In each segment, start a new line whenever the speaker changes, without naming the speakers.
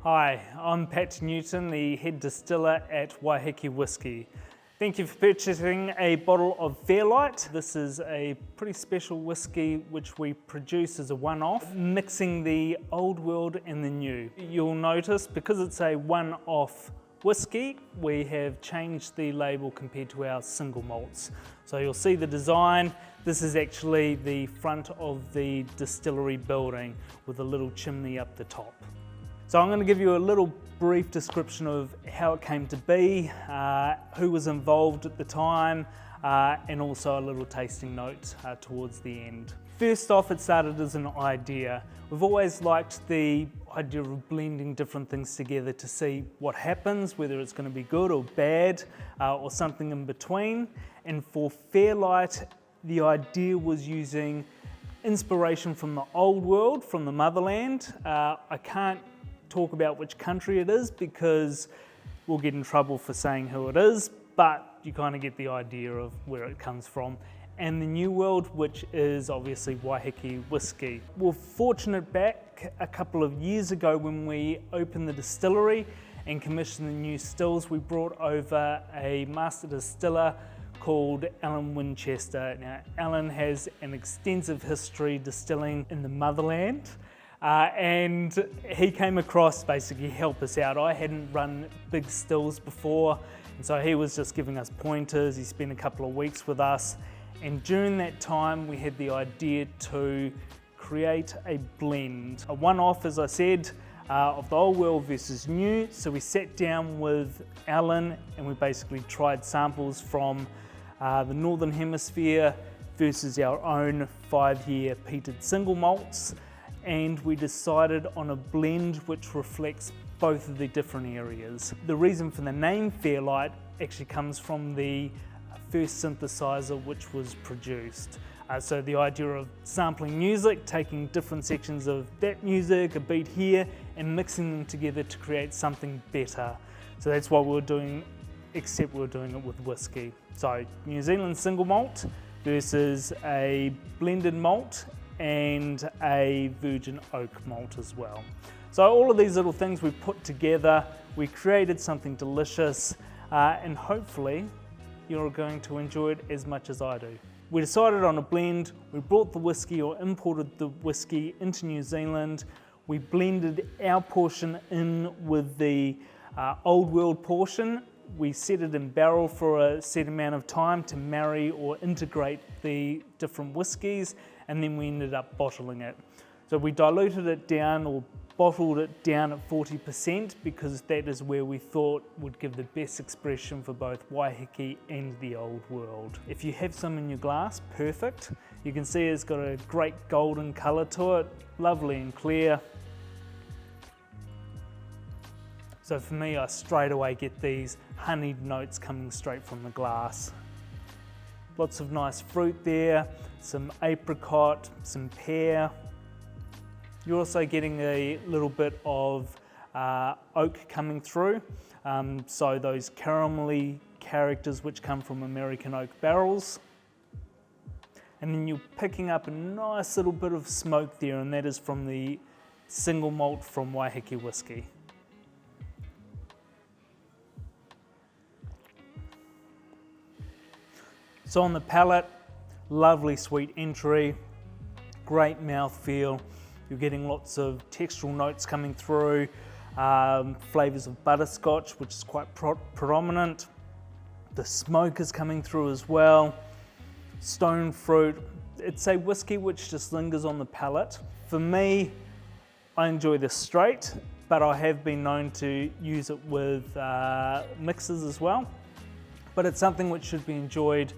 Hi, I'm Pat Newton, the head distiller at Waiheke Whisky. Thank you for purchasing a bottle of Fairlight. This is a pretty special whisky which we produce as a one-off, mixing the old world and the new. You'll notice because it's a one-off whisky, we have changed the label compared to our single malts. So you'll see the design. This is actually the front of the distillery building with a little chimney up the top. So I'm going to give you a little brief description of how it came to be, who was involved at the time, and also a little tasting note towards the end. First off, it started as an idea. We've always liked the idea of blending different things together to see what happens, whether it's going to be good or bad, or something in between. And for Fairlight, the idea was using inspiration from the old world, from the motherland. I can't talk about which country it is because we'll get in trouble for saying who it is, but you kind of get the idea of where it comes from. And the new world, which is obviously Waiheke Whisky. We're fortunate back a couple of years ago when we opened the distillery and commissioned the new stills, we brought over a master distiller called Alan Winchester. Now, Alan has an extensive history distilling in the motherland. And he came across basically help us out. I hadn't run big stills before, and so he was just giving us pointers. He spent a couple of weeks with us, and during that time we had the idea to create a blend, a one-off, as I said, of the old world versus new. So we sat down with Alan and we basically tried samples from the Northern Hemisphere versus our own 5-year peated single malts. And we decided on a blend which reflects both of the different areas. The reason for the name Fairlight actually comes from the first synthesizer which was produced. So the idea of sampling music, taking different sections of that music, a beat here, and mixing them together to create something better. So that's what we were doing, except we were doing it with whiskey. So New Zealand single malt versus a blended malt and a virgin oak malt as well. So all of these little things we put together, we created something delicious, and hopefully you're going to enjoy it as much as I do. We decided on a blend. We brought the whiskey or imported the whiskey into New Zealand. We blended our portion in with the old world portion. We set it in barrel for a set amount of time to marry or integrate the different whiskies, and then we ended up bottling it. So we diluted it down or bottled it down at 40% because that is where we thought would give the best expression for both Waiheke and the old world. If you have some in your glass, perfect. You can see it's got a great golden colour to it, lovely and clear. So for me, I straight away get these honeyed notes coming straight from the glass. Lots of nice fruit there, some apricot, some pear. You're also getting a little bit of oak coming through. So those caramelly characters which come from American oak barrels. And then you're picking up a nice little bit of smoke there, and that is from the single malt from Waiheke Whisky. So on the palate, lovely sweet entry, great mouthfeel. You're getting lots of textural notes coming through, flavours of butterscotch, which is quite predominant. The smoke is coming through as well. Stone fruit. It's a whisky which just lingers on the palate. For me, I enjoy this straight, but I have been known to use it with mixes as well. But it's something which should be enjoyed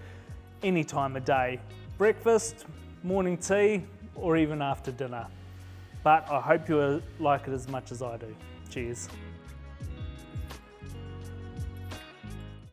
any time of day. Breakfast, morning tea, or even after dinner. But I hope you like it as much as I do. Cheers.